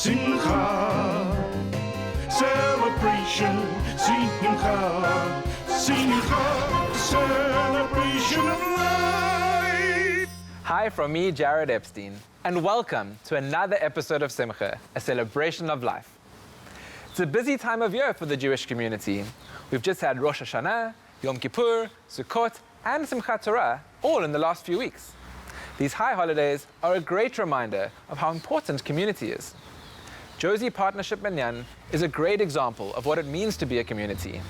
Simcha, celebration, Simcha, Simcha, celebration of life. Hi from me, Jared Epstein, and welcome to another episode of Simcha, a celebration of life. It's a busy time of year for the Jewish community. We've just had Rosh Hashanah, Yom Kippur, Sukkot, and Simchat Torah, all in the last few weeks. These high holidays are a great reminder of how important community is. Jozi Partnership Minyan is a great example of what it means to be a community.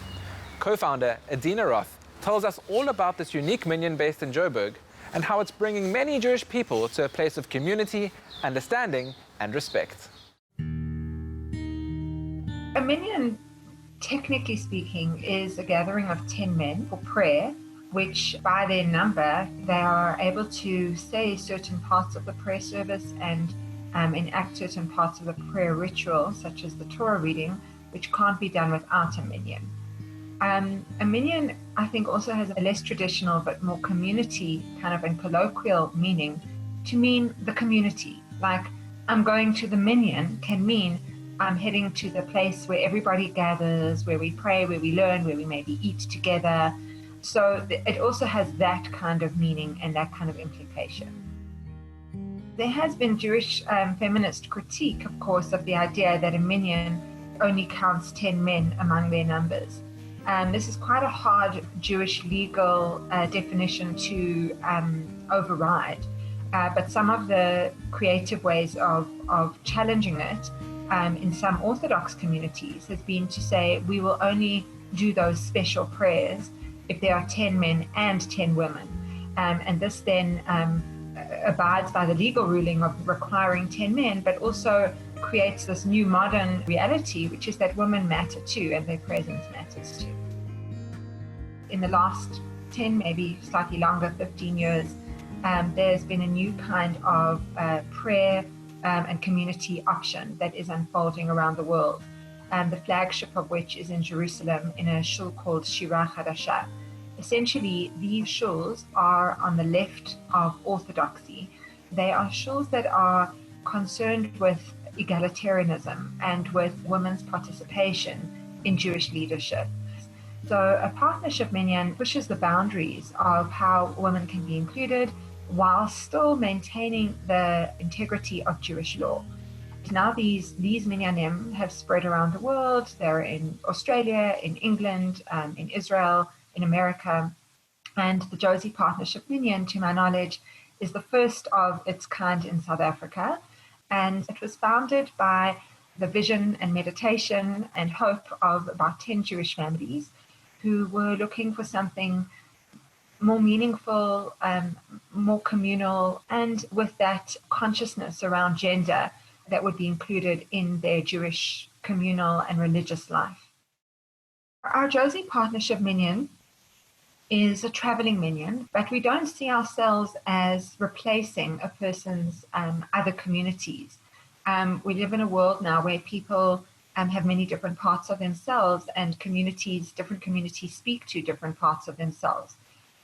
Co-founder Adina Roth tells us all about this unique minyan based in Joburg and how it's bringing many Jewish people to a place of community, understanding, and respect. A minyan, technically speaking, is a gathering of 10 men for prayer, which by their number, they are able to say certain parts of the prayer service and enact certain parts of the prayer ritual, such as the Torah reading, which can't be done without a minyan. A minyan, I think, also has a less traditional but more community kind of and colloquial meaning to mean the community. Like, I'm going to the minyan can mean I'm heading to the place where everybody gathers, where we pray, where we learn, where we maybe eat together. So it also has that kind of meaning and that kind of implication. There has been Jewish feminist critique, of course, of the idea that a minyan only counts 10 men among their numbers. This is quite a hard Jewish legal definition to override. But some of the creative ways of challenging it in some Orthodox communities has been to say we will only do those special prayers if there are 10 men and 10 women. And this then abides by the legal ruling of requiring 10 men, but also creates this new modern reality, which is that women matter too, and their presence matters too. In the last 10, maybe slightly longer, 15 years, there's been a new kind of prayer and community option that is unfolding around the world. The flagship of which is in Jerusalem in a shul called Shira Kleinman. Essentially, these shuls are on the left of orthodoxy. They are shuls that are concerned with egalitarianism and with women's participation in Jewish leadership. So a partnership minyan pushes the boundaries of how women can be included while still maintaining the integrity of Jewish law. Now these minyanim have spread around the world. They're in Australia, in England, in Israel, in America. And the Jozi Partnership Minyan, to my knowledge, is the first of its kind in South Africa. And it was founded by the vision and meditation and hope of about 10 Jewish families who were looking for something more meaningful, more communal, and with that consciousness around gender that would be included in their Jewish communal and religious life. Our Jozi Partnership Minyan is a traveling minyan, but we don't see ourselves as replacing a person's other communities. We live in a world now where people have many different parts of themselves, and different communities speak to different parts of themselves.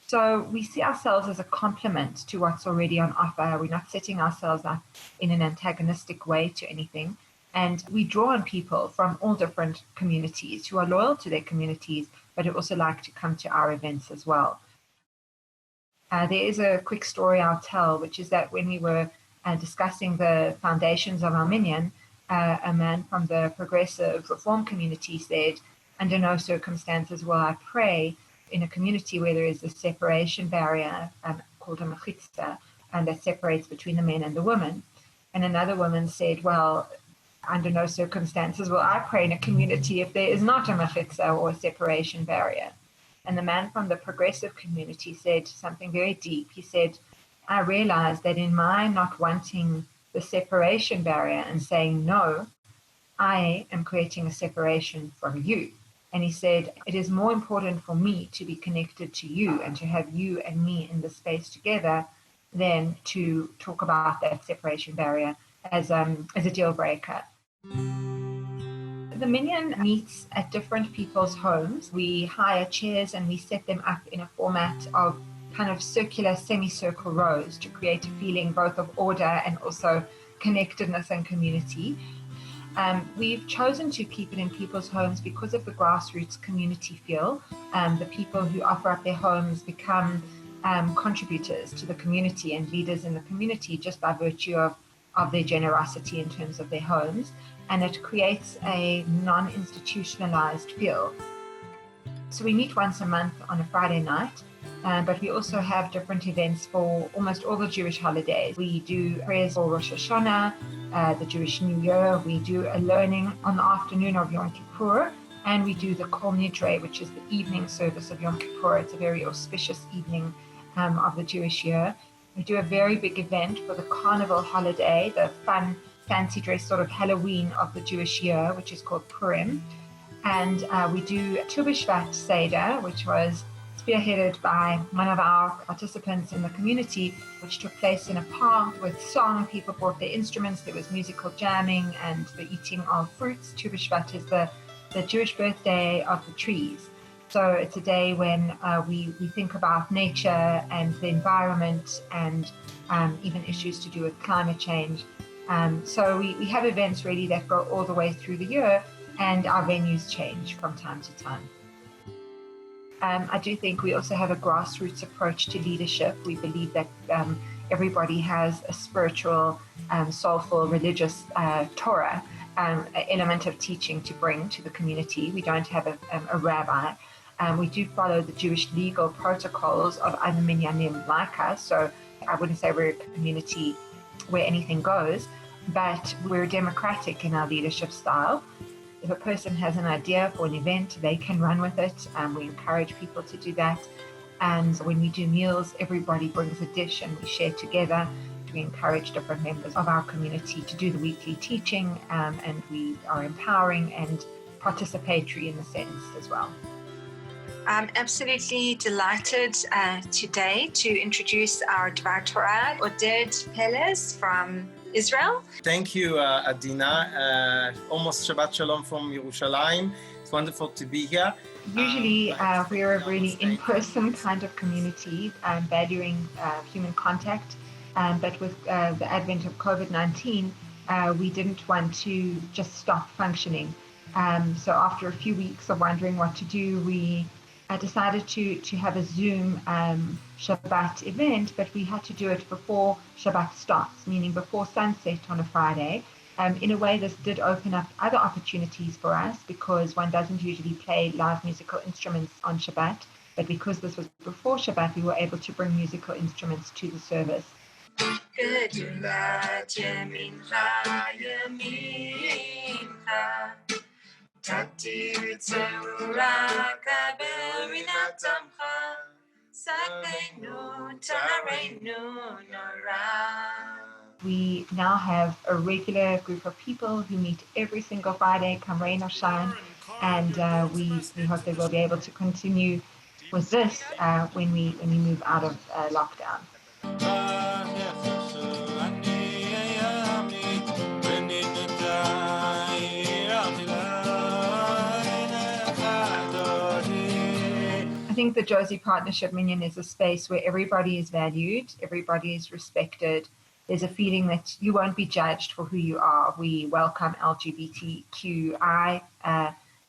So we see ourselves as a complement to what's already on offer. We're not setting ourselves up in an antagonistic way to anything. And we draw on people from all different communities who are loyal to their communities, but who also like to come to our events as well. There is a quick story I'll tell, which is that when we were discussing the foundations of our minyan, a man from the progressive reform community said, under no circumstances will I pray in a community where there is a separation barrier called a mechitza, and that separates between the men and the women. And another woman said, well, under no circumstances will I pray in a community if there is not a mechitza or a separation barrier. And the man from the progressive community said something very deep. He said, I realize that in my not wanting the separation barrier and saying no, I am creating a separation from you. And he said, it is more important for me to be connected to you and to have you and me in the space together than to talk about that separation barrier as a deal breaker. The minyan meets at different people's homes. We hire chairs and we set them up in a format of kind of circular semicircle rows to create a feeling both of order and also connectedness and community. We've chosen to keep it in people's homes because of the grassroots community feel. The people who offer up their homes become contributors to the community and leaders in the community just by virtue of their generosity in terms of their homes. And it creates a non-institutionalized feel. So we meet once a month on a Friday night, but we also have different events for almost all the Jewish holidays. We do prayers for Rosh Hashanah, the Jewish New Year. We do a learning on the afternoon of Yom Kippur, and we do the Kol Nidre, which is the evening service of Yom Kippur. It's a very auspicious evening of the Jewish year. We do a very big event for the Carnival holiday, the fun, fancy dress sort of Halloween of the Jewish year, which is called Purim. And we do Tu B'Shvat Seder, which was spearheaded by one of our participants in the community, which took place in a park with song. People brought their instruments. There was musical jamming and the eating of fruits. Tu B'Shvat is the Jewish birthday of the trees. So it's a day when we think about nature and the environment and even issues to do with climate change. So we have events really that go all the way through the year, and our venues change from time to time. I do think we also have a grassroots approach to leadership. We believe that everybody has a spiritual, soulful, religious Torah element of teaching to bring to the community. We don't have a rabbi. We do follow the Jewish legal protocols of other Minyanim like us. So I wouldn't say we're a community where anything goes, but we're democratic in our leadership style. If a person has an idea for an event, they can run with it. We encourage people to do that. And when we do meals, everybody brings a dish and we share together. We encourage different members of our community to do the weekly teaching, and we are empowering and participatory in the sense as well. I'm absolutely delighted today to introduce our Dvar Torah, Oded Pelez from Israel. Thank you, Adina. Almost Shabbat Shalom from Yerushalayim. It's wonderful to be here. Usually we're a really in-person kind of community, valuing human contact. But with the advent of COVID-19, we didn't want to just stop functioning. So after a few weeks of wondering what to do, we decided to have a Zoom Shabbat event, but we had to do it before Shabbat starts, meaning before sunset on a Friday. In a way, this did open up other opportunities for us because one doesn't usually play live musical instruments on Shabbat, but because this was before Shabbat, we were able to bring musical instruments to the service. We now have a regular group of people who meet every single Friday, come rain or shine, and we hope they will be able to continue with this when we move out of lockdown. I think the Jozi Partnership Minyan is a space where everybody is valued, everybody is respected. There's a feeling that you won't be judged for who you are. We welcome LGBTQI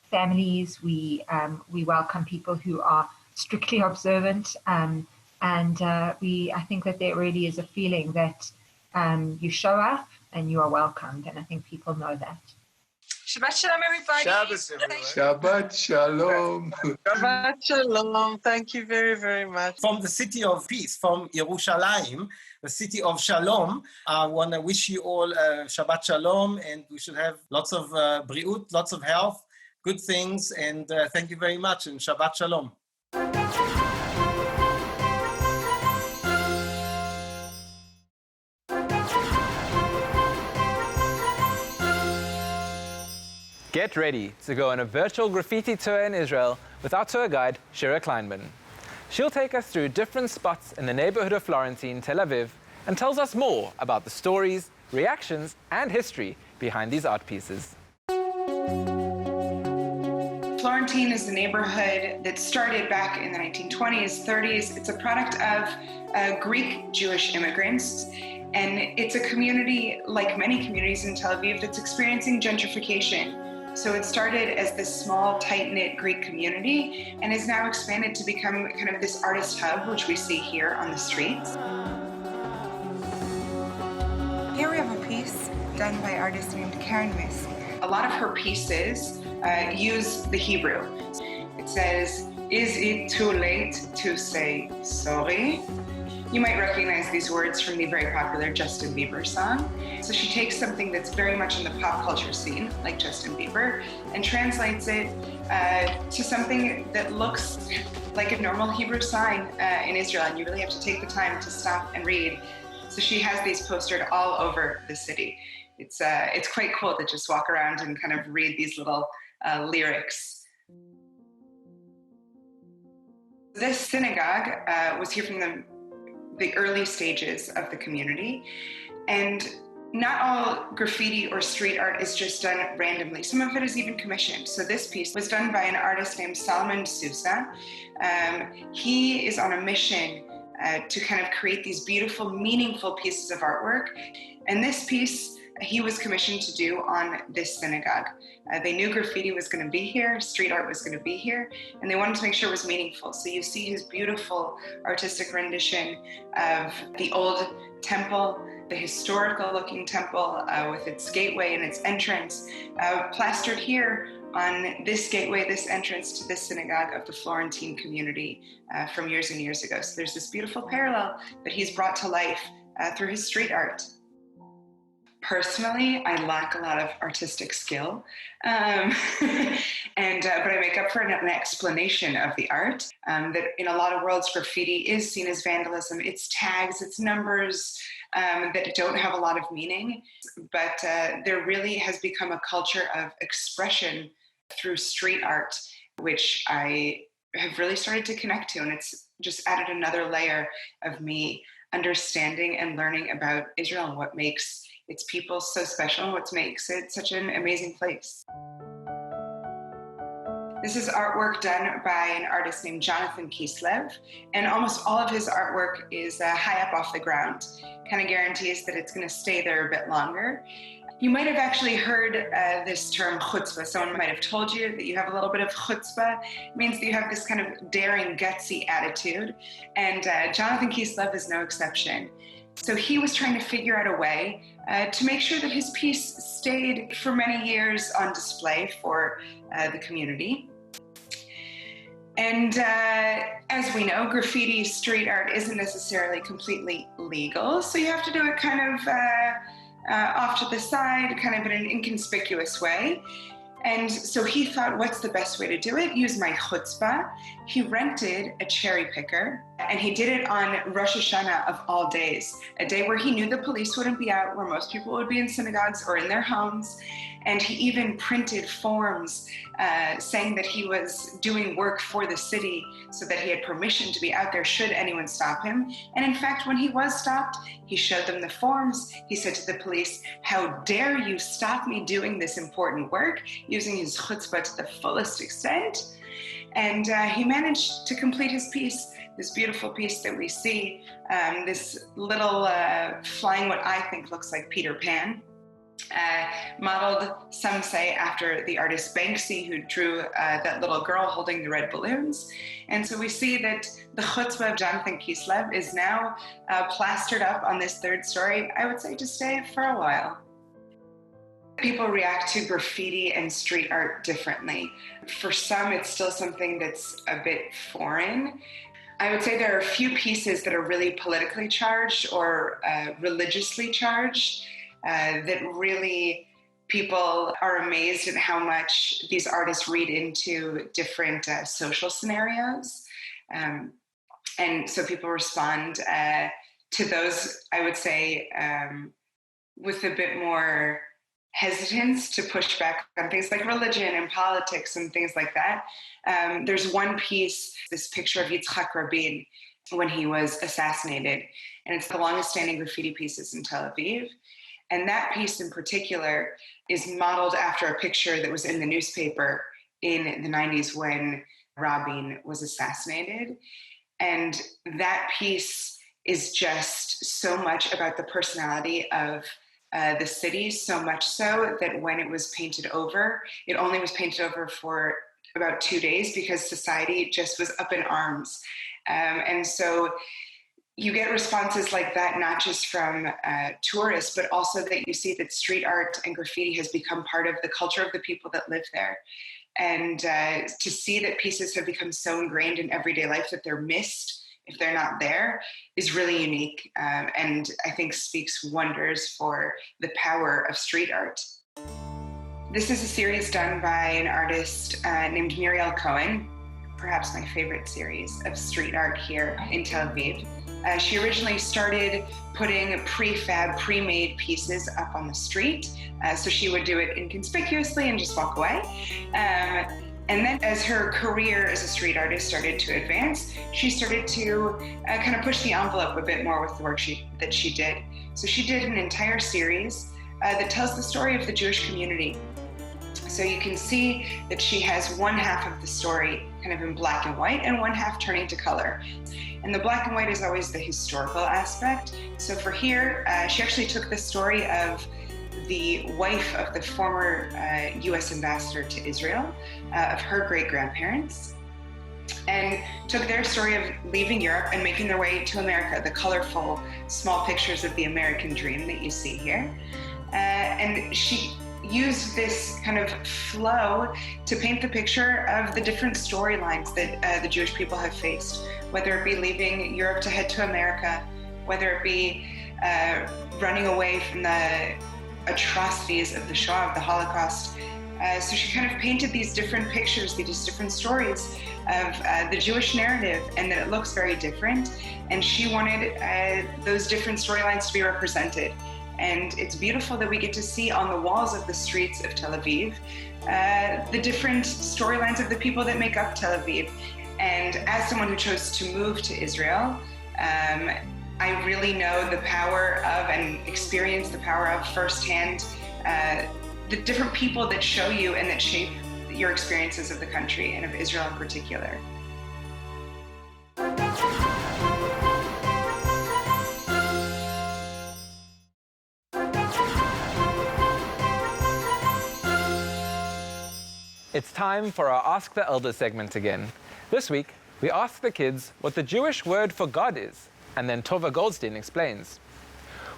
families. We welcome people who are strictly observant. I think that there really is a feeling that you show up and you are welcomed. And I think people know that. Shabbat Shalom, everybody. Shabbat Shalom. Shabbat Shalom. Thank you very, very much. From the city of peace, from Yerushalayim, the city of Shalom, I want to wish you all Shabbat Shalom, and we should have lots of briut, lots of health, good things, and thank you very much, and Shabbat Shalom. Get ready to go on a virtual graffiti tour in Israel with our tour guide, Shira Kleinman. She'll take us through different spots in the neighborhood of Florentine, Tel Aviv, and tells us more about the stories, reactions, and history behind these art pieces. Florentine is the neighborhood that started back in the 1920s, 30s. It's a product of Greek Jewish immigrants. And it's a community, like many communities in Tel Aviv, that's experiencing gentrification. So it started as this small, tight-knit Greek community and is now expanded to become kind of this artist hub, which we see here on the streets. Here we have a piece done by an artist named Karen Miss. A lot of her pieces use the Hebrew. It says, "Is it too late to say sorry?" You might recognize these words from the very popular Justin Bieber song. So she takes something that's very much in the pop culture scene, like Justin Bieber, and translates it to something that looks like a normal Hebrew sign in Israel, and you really have to take the time to stop and read. So she has these postered all over the city. It's quite cool to just walk around and kind of read these little lyrics. This synagogue was here from the early stages of the community, and not all graffiti or street art is just done randomly. Some of it is even commissioned. So this piece was done by an artist named Salman Sousa. He is on a mission to kind of create these beautiful, meaningful pieces of artwork. And this piece he was commissioned to do on this synagogue. They knew graffiti was going to be here, street art was going to be here, and they wanted to make sure it was meaningful. So you see his beautiful artistic rendition of the old temple, the historical looking temple with its gateway and its entrance, plastered here on this gateway, this entrance to this synagogue of the Florentine community from years and years ago. So there's this beautiful parallel that he's brought to life through his street art. Personally, I lack a lot of artistic skill, but I make up for an explanation of the art. That in a lot of worlds, graffiti is seen as vandalism. It's tags, it's numbers that don't have a lot of meaning, but there really has become a culture of expression through street art, which I have really started to connect to, and it's just added another layer of me understanding and learning about Israel and what makes its people so special and what makes it such an amazing place. This is artwork done by an artist named Jonathan Kislev, and almost all of his artwork is high up off the ground, kind of guarantees that it's going to stay there a bit longer. You might have actually heard this term chutzpah. Someone might have told you that you have a little bit of chutzpah. It means that you have this kind of daring, gutsy attitude, and Jonathan Kislev is no exception. So he was trying to figure out a way to make sure that his piece stayed for many years on display for the community. And as we know, graffiti street art isn't necessarily completely legal, so you have to do it kind of off to the side, kind of in an inconspicuous way. And so he thought, what's the best way to do it? Use my chutzpah. He rented a cherry picker, and he did it on Rosh Hashanah of all days, a day where he knew the police wouldn't be out, where most people would be in synagogues or in their homes. And he even printed forms saying that he was doing work for the city so that he had permission to be out there should anyone stop him. And in fact, when he was stopped, he showed them the forms. He said to the police, "How dare you stop me doing this important work?" using his chutzpah to the fullest extent. And he managed to complete his piece, this beautiful piece that we see, this little flying what I think looks like Peter Pan. Modeled, some say, after the artist Banksy, who drew that little girl holding the red balloons. And so we see that the chutzpah of Jonathan Kislev is now plastered up on this third story, I would say, to stay for a while. People react to graffiti and street art differently. For some, it's still something that's a bit foreign. I would say there are a few pieces that are really politically charged or religiously charged. That really people are amazed at how much these artists read into different social scenarios. And so people respond to those, I would say, with a bit more hesitance to push back on things like religion and politics and things like that. There's one piece, this picture of Yitzhak Rabin when he was assassinated, and it's the longest standing graffiti pieces in Tel Aviv. And that piece in particular is modeled after a picture that was in the newspaper in the 90s when Rabin was assassinated. And that piece is just so much about the personality of the city, so much so that when it was painted over, it only was painted over for about 2 days because society just was up in arms. And so you get responses like that, not just from tourists, but also that you see that street art and graffiti has become part of the culture of the people that live there. And to see that pieces have become so ingrained in everyday life that they're missed if they're not there is really unique, and I think speaks wonders for the power of street art. This is a series done by an artist named Muriel Cohen, perhaps my favorite series of street art here in Tel Aviv. She originally started putting prefab, pre-made pieces up on the street. So she would do it inconspicuously and just walk away. And then as her career as a street artist started to advance, she started to kind of push the envelope a bit more with the work that she did. So she did an entire series that tells the story of the Jewish community. So you can see that she has one half of the story kind of in black and white and one half turning to color. And the black and white is always the historical aspect. So for here, she actually took the story of the wife of the former US ambassador to Israel, of her great-grandparents, and took their story of leaving Europe and making their way to America, the colorful small pictures of the American dream that you see here. And she used this kind of flow to paint the picture of the different storylines that the Jewish people have faced, whether it be leaving Europe to head to America, whether it be running away from the atrocities of the Shoah, of the Holocaust. So she kind of painted these different pictures, these different stories of the Jewish narrative, and that it looks very different. And she wanted those different storylines to be represented. And it's beautiful that we get to see on the walls of the streets of Tel Aviv the different storylines of the people that make up Tel Aviv. And as someone who chose to move to Israel, I really know the power of and experience the power of firsthand the different people that show you and that shape your experiences of the country and of Israel in particular. It's time for our Ask the Elders segment again. This week, we ask the kids what the Jewish word for God is, and then Tova Goldstein explains.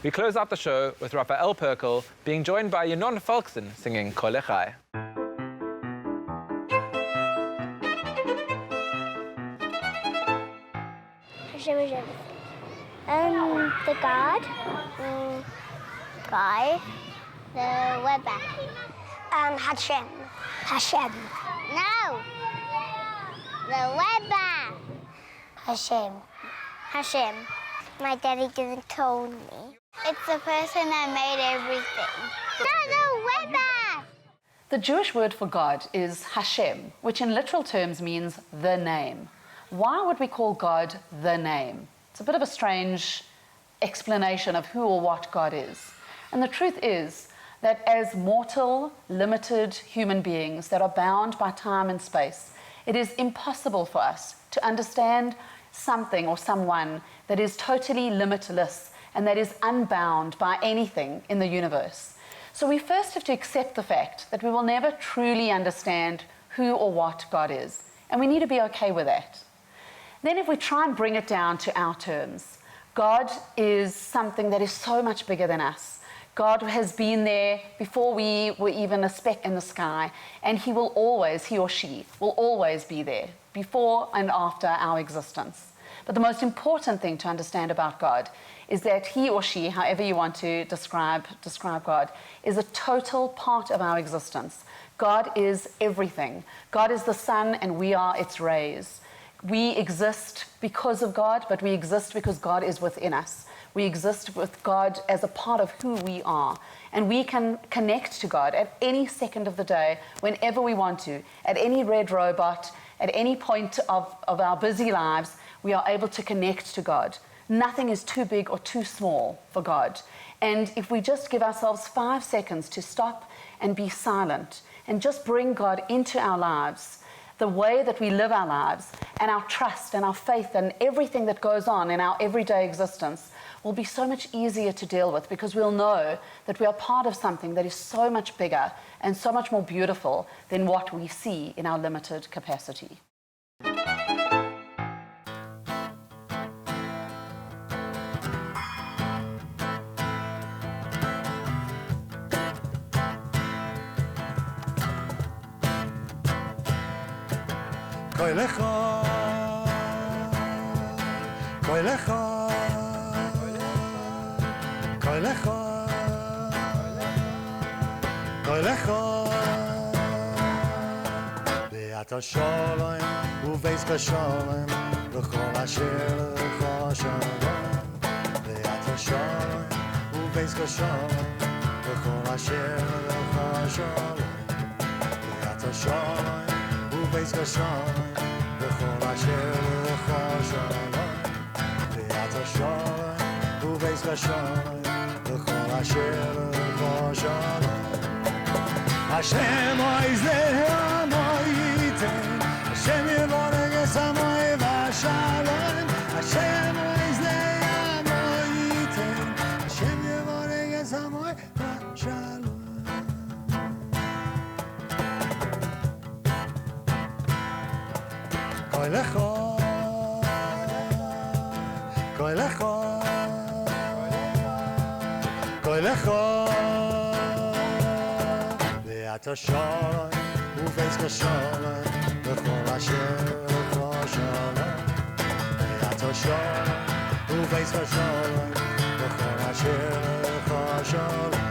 We close out the show with Raphael Perkel being joined by Yonon Folkson singing Kol Echai. The God, guy, the Weber. Hashem. Hashem. No. The Weber. Hashem. Hashem. My daddy didn't tell me. It's the person that made everything. No, the Weber. The Jewish word for God is Hashem, which in literal terms means the name. Why would we call God the name? It's a bit of a strange explanation of who or what God is. And the truth is that as mortal, limited human beings that are bound by time and space, it is impossible for us to understand something or someone that is totally limitless and that is unbound by anything in the universe. So we first have to accept the fact that we will never truly understand who or what God is, and we need to be okay with that. Then if we try and bring it down to our terms, God is something that is so much bigger than us. God has been there before we were even a speck in the sky, and he will always, he or she, will always be there, before and after our existence. But the most important thing to understand about God is that he or she, however you want to describe God, is a total part of our existence. God is everything. God is the sun and we are its rays. We exist because of God, but we exist because God is within us. We exist with God as a part of who we are. And we can connect to God at any second of the day, whenever we want to, at any red robot, at any point of our busy lives, we are able to connect to God. Nothing is too big or too small for God. And if we just give ourselves 5 seconds to stop and be silent and just bring God into our lives, the way that we live our lives and our trust and our faith and everything that goes on in our everyday existence will be so much easier to deal with, because we'll know that we are part of something that is so much bigger and so much more beautiful than what we see in our limited capacity. Koi lecha, koi lecha, koi lecha, koi lecha. Be'at ha-sholem u'beis ka-sholem v'chol asher lecha shalom. Be'at ha-sholem u'beis ka-sholem v'chol asher lecha shalom. Be'at ha-sholem u'beis ka-sholem v'chol asher lecha shalom. Be'at ha-sholem u'beis ka-sholem v'chol asher lecha shalom. Hashem oizeh amoy yiten, Hashem yevoreg es amoy v'shalom. Hashem oizeh amoy yiten, Hashem yevoreg es amoy v'shalom. Koi lecha, koi lecha, koi lecha. Be'at ha-sholem u'beis ka-sholem v'chol asher lecha shalom. Be'at ha-sholem u'beis ka-sholem v'chol asher lecha shalom.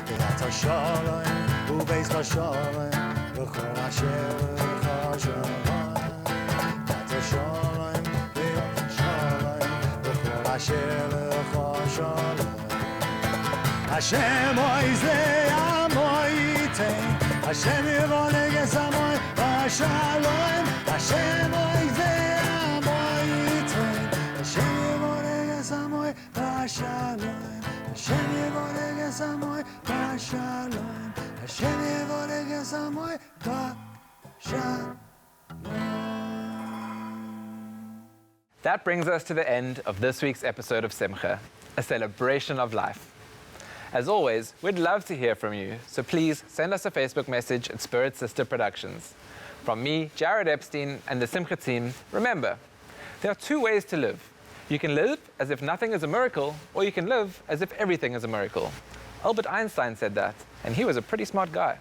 Be'at ha-sholem u'beis ka-sholem v'chol asher lecha shalom. Be'at ha-sholem be'at ha-sholem v'chol asher lecha shalom. Hashem oizeh amoy yitein, Hashem yevoreg es amoy v'shalom. Hashem oizeh amoy yitein, Hashem yevoreg es amoy v'shalom. Hashem yevoreg es amoy v'shalom. Hashem yevoreg es amoy v'shalom. That brings us to the end of this week's episode of Simcha, a celebration of life. As always, we'd love to hear from you, so please send us a Facebook message at Spirit Sister Productions. From me, Jared Epstein, and the Simcha team, remember, there are two ways to live. You can live as if nothing is a miracle, or you can live as if everything is a miracle. Albert Einstein said that, and he was a pretty smart guy.